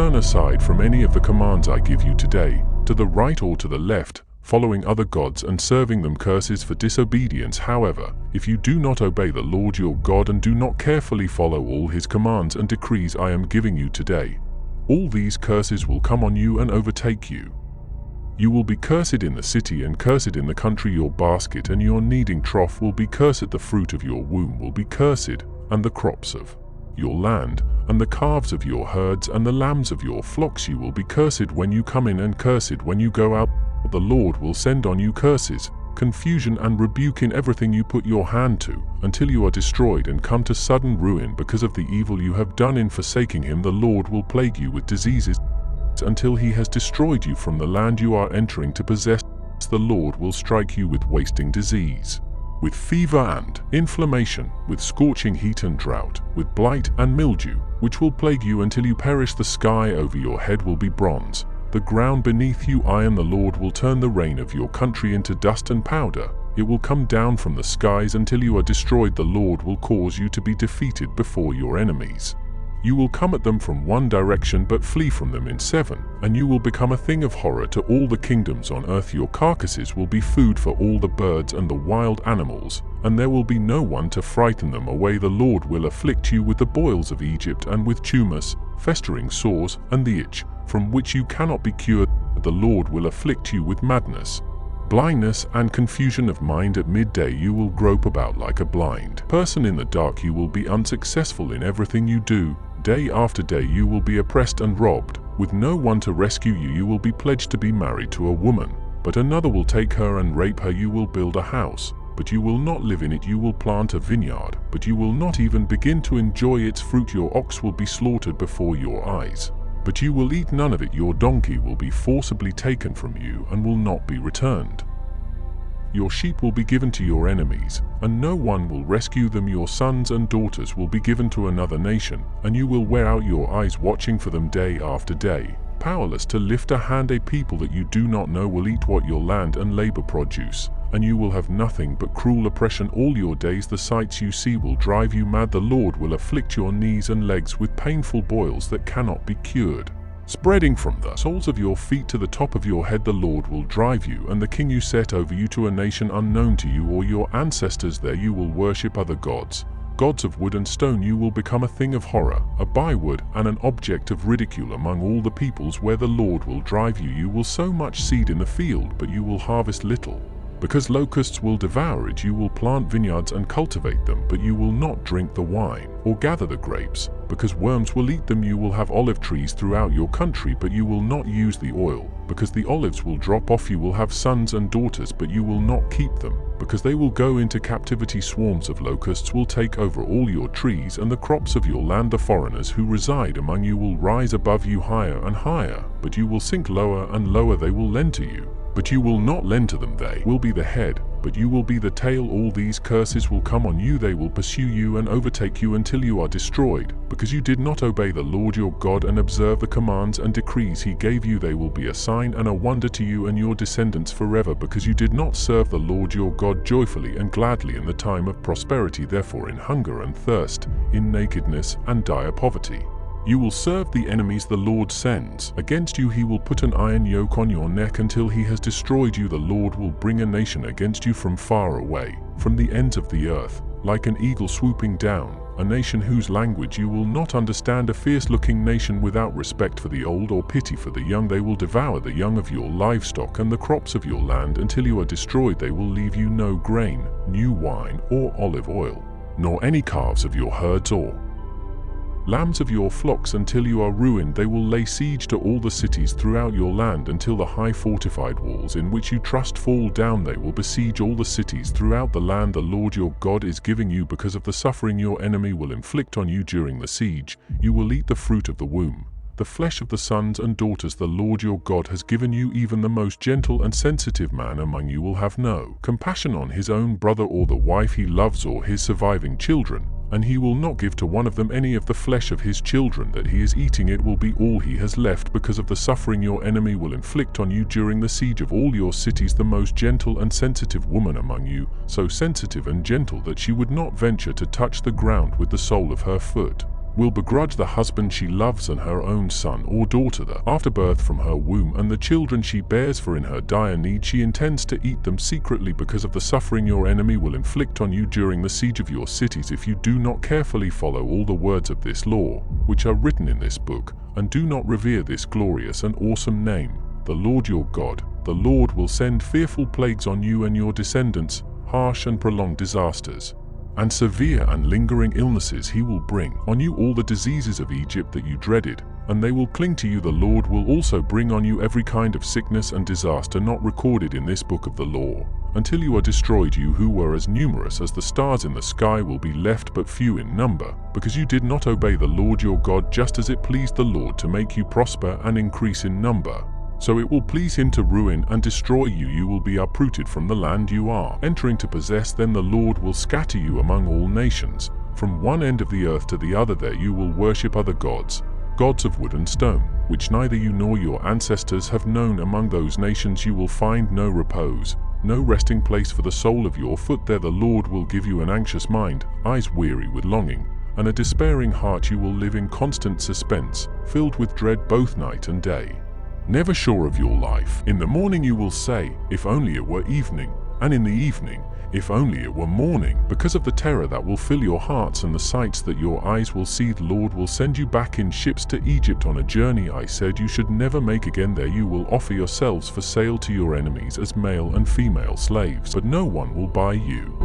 turn aside from any of the commands I give you today, to the right or to the left, following other gods and serving them, curses for disobedience. However, if you do not obey the Lord your God and do not carefully follow all his commands and decrees I am giving you today, all these curses will come on you and overtake you. You will be cursed in the city and cursed in the country. Your basket and your kneading trough will be cursed. The fruit of your womb will be cursed, and the crops of your land, and the calves of your herds, and the lambs of your flocks. You will be cursed when you come in and cursed when you go out. The Lord will send on you curses, confusion and rebuke in everything you put your hand to, until you are destroyed and come to sudden ruin because of the evil you have done in forsaking him. The Lord will plague you with diseases until he has destroyed you from the land you are entering to possess. The Lord will strike you with wasting disease, with fever and inflammation, with scorching heat and drought, with blight and mildew, which will plague you until you perish. The sky over your head will be bronze, the ground beneath you iron. The Lord will turn the rain of your country into dust and powder. It will come down from the skies until you are destroyed. The Lord will cause you to be defeated before your enemies. You will come at them from one direction but flee from them in seven, and you will become a thing of horror to all the kingdoms on earth. Your carcasses will be food for all the birds and the wild animals, and there will be no one to frighten them away. The Lord will afflict you with the boils of Egypt and with tumors, festering sores, and the itch, from which you cannot be cured. The Lord will afflict you with madness, blindness and confusion of mind. At midday you will grope about like a blind person. In the dark you will be unsuccessful in everything you do. Day after day you will be oppressed and robbed, with no one to rescue you. You will be pledged to be married to a woman, but another will take her and rape her. You will build a house, but you will not live in it. You will plant a vineyard, but you will not even begin to enjoy its fruit. Your ox will be slaughtered before your eyes, but you will eat none of it. Your donkey will be forcibly taken from you and will not be returned. Your sheep will be given to your enemies, and no one will rescue them. Your sons and daughters will be given to another nation, and you will wear out your eyes watching for them day after day, powerless to lift a hand. A people that you do not know will eat what your land and labor produce, and you will have nothing but cruel oppression all your days. The sights you see will drive you mad. The Lord will afflict your knees and legs with painful boils that cannot be cured, spreading from the soles of your feet to the top of your head. The Lord will drive you and the king you set over you to a nation unknown to you or your ancestors. There you will worship other gods, gods of wood and stone. You will become a thing of horror, a byword, and an object of ridicule among all the peoples where the Lord will drive you. You will sow much seed in the field, but you will harvest little, because locusts will devour it. You will plant vineyards and cultivate them, but you will not drink the wine or gather the grapes, because worms will eat them. You will have olive trees throughout your country, but you will not use the oil, because the olives will drop off. You will have sons and daughters, but you will not keep them, because they will go into captivity. Swarms of locusts will take over all your trees and the crops of your land. The foreigners who reside among you will rise above you higher and higher, but you will sink lower and lower. They will lend to you, but you will not lend to them. They will be the head, but you will be the tail. All these curses will come on you. They will pursue you and overtake you until you are destroyed, because you did not obey the Lord your God and observe the commands and decrees he gave you. They will be a sign and a wonder to you and your descendants forever, because you did not serve the Lord your God joyfully and gladly in the time of prosperity. Therefore, in hunger and thirst, in nakedness and dire poverty, you will serve the enemies the Lord sends against you. He will put an iron yoke on your neck until he has destroyed you. The Lord will bring a nation against you from far away, from the ends of the earth, like an eagle swooping down, a nation whose language you will not understand, a fierce-looking nation without respect for the old or pity for the young. They will devour the young of your livestock and the crops of your land until you are destroyed. They will leave you no grain, new wine, or olive oil, nor any calves of your herds or lambs of your flocks until you are ruined. They will lay siege to all the cities throughout your land until the high fortified walls in which you trust fall down. They will besiege all the cities throughout the land the Lord your God is giving you. Because of the suffering your enemy will inflict on you during the siege, you will eat the fruit of the womb, the flesh of the sons and daughters the Lord your God has given you. Even the most gentle and sensitive man among you will have no compassion on his own brother or the wife he loves or his surviving children, and he will not give to one of them any of the flesh of his children that he is eating. It will be all he has left. Because of the suffering your enemy will inflict on you during the siege of all your cities, the most gentle and sensitive woman among you, so sensitive and gentle that she would not venture to touch the ground with the sole of her foot, will begrudge the husband she loves and her own son or daughter the afterbirth from her womb and the children she bears, for in her dire need she intends to eat them secretly because of the suffering your enemy will inflict on you during the siege of your cities if you do not carefully follow all the words of this law, which are written in this book, and do not revere this glorious and awesome name, the Lord your God. The Lord will send fearful plagues on you and your descendants, harsh and prolonged disasters, and severe and lingering illnesses. He will bring on you all the diseases of Egypt that you dreaded, and they will cling to you. The Lord will also bring on you every kind of sickness and disaster not recorded in this book of the law, until you are destroyed. You who were as numerous as the stars in the sky will be left but few in number, because you did not obey the Lord your God, just as it pleased the Lord to make you prosper and increase in number. So it will please him to ruin and destroy you. You will be uprooted from the land you are entering to possess. Then the Lord will scatter you among all nations, from one end of the earth to the other. There you will worship other gods, gods of wood and stone, which neither you nor your ancestors have known. Among those nations you will find no repose, no resting place for the sole of your foot. There the Lord will give you an anxious mind, eyes weary with longing, and a despairing heart. You will live in constant suspense, filled with dread both night and day, never sure of your life. In the morning you will say, if only it were evening, and in the evening, if only it were morning, because of the terror that will fill your hearts and the sights that your eyes will see. The Lord will send you back in ships to Egypt on a journey I said you should never make again. There you will offer yourselves for sale to your enemies as male and female slaves, but no one will buy you.